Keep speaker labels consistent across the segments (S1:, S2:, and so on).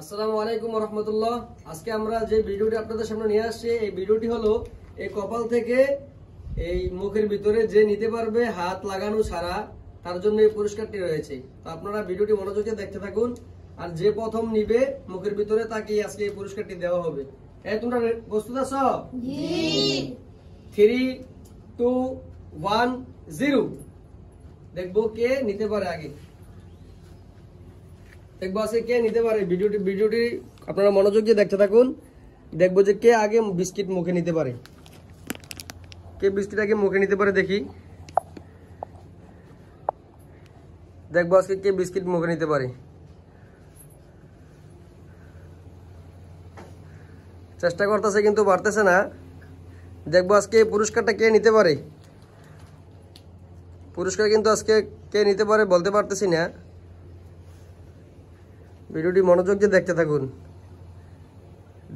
S1: আসসালামু আলাইকুম ওয়া রাহমাতুল্লাহ। আজকে আমরা যে ভিডিওটি আপনাদের সামনে নিয়ে আসছি, এই ভিডিওটি হলো এই কপাল থেকে এই মুখের ভিতরে যে নিতে পারবে হাত লাগানো ছাড়া, তার জন্য এই পুরস্কারটি রয়েছে। তো আপনারা ভিডিওটি মনোযোগ দিয়ে দেখতে থাকুন, আর যে প্রথম নিবে মুখের ভিতরে তাকে আজকে এই পুরস্কারটি দেওয়া হবে। এই তোমরা প্রস্তুত আছো? জি। 3 2 1 0। দেখবো কে নিতে পারে আগে। দেখবো আজকে কে নিতে পারে। ভিডিওটি আপনারা মনোযোগ দিয়ে দেখতে থাকুন। দেখবো যে কে আগে বিস্কিট মুখে নিতে পারে। কে বিস্কিট আগে মুখে নিতে পারে দেখি। দেখবো আজকে কে বিস্কিট মুখে নিতে পারে। চেষ্টা করতেছে কিন্তু পারতেছে না। দেখবো আজকে পুরস্কারটা কে নিতে পারে। পুরস্কার কিন্তু আজকে কে নিতে পারে বলতে পারতেছি না। ভিডিওটি মনোযোগ দিয়ে দেখতে থাকুন।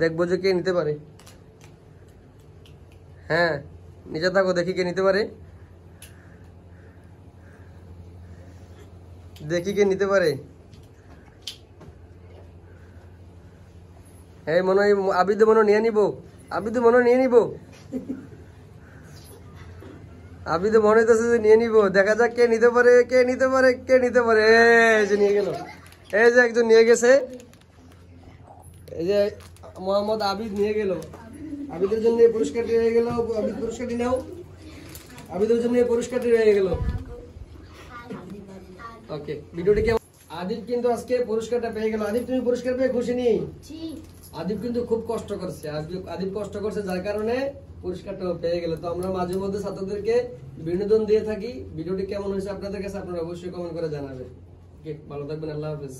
S1: দেখবো যে কে নিতে পারে। হ্যাঁ, নিচে থাকো, দেখি কে নিতে পারে। দেখি কে নিতে পারে। হ্যাঁ, মনে হয় আবিদ মনে নিয়ে নিব। আবিদ মনে নিয়ে নিব। আবিদ মনে হইতেছে যে নিয়ে নিব। দেখা যাক কে নিতে পারে, কে নিতে পারে, কে নিতে পারে। এই যে নিয়ে গেল। এই যে একজন নিয়ে গেছে। এই যে মোহাম্মদ আবিদ নিয়ে গেল। আবিদের জন্য এই পুরস্কারটি রয়ে গেল। আবিদ পুরস্কারটি নাও। আবিদের জন্য এই পুরস্কারটি রয়ে গেল। ওকে, ভিডিওটি কেমন? আদিব কিন্তু আজকে পুরস্কারটা পেয়ে গেল। আদিব, তুমি পুরস্কার পেয়ে খুশি নি? জি। আদিব কিন্তু খুব কষ্ট করছে। আদিব কষ্ট করছে, যার কারণে পুরস্কারটা পেয়ে গেল। তো আমরা মাঝে মধ্যে ছাত্রদেরকে বিনোদন দিয়ে থাকি। ভিডিওটি কেমন হয়েছে আপনাদের কাছে আপনারা অবশ্যই কমেন্ট করে জানাবেন। ওকে, ভালো থাকবেন। আল্লাহ হাফেজ।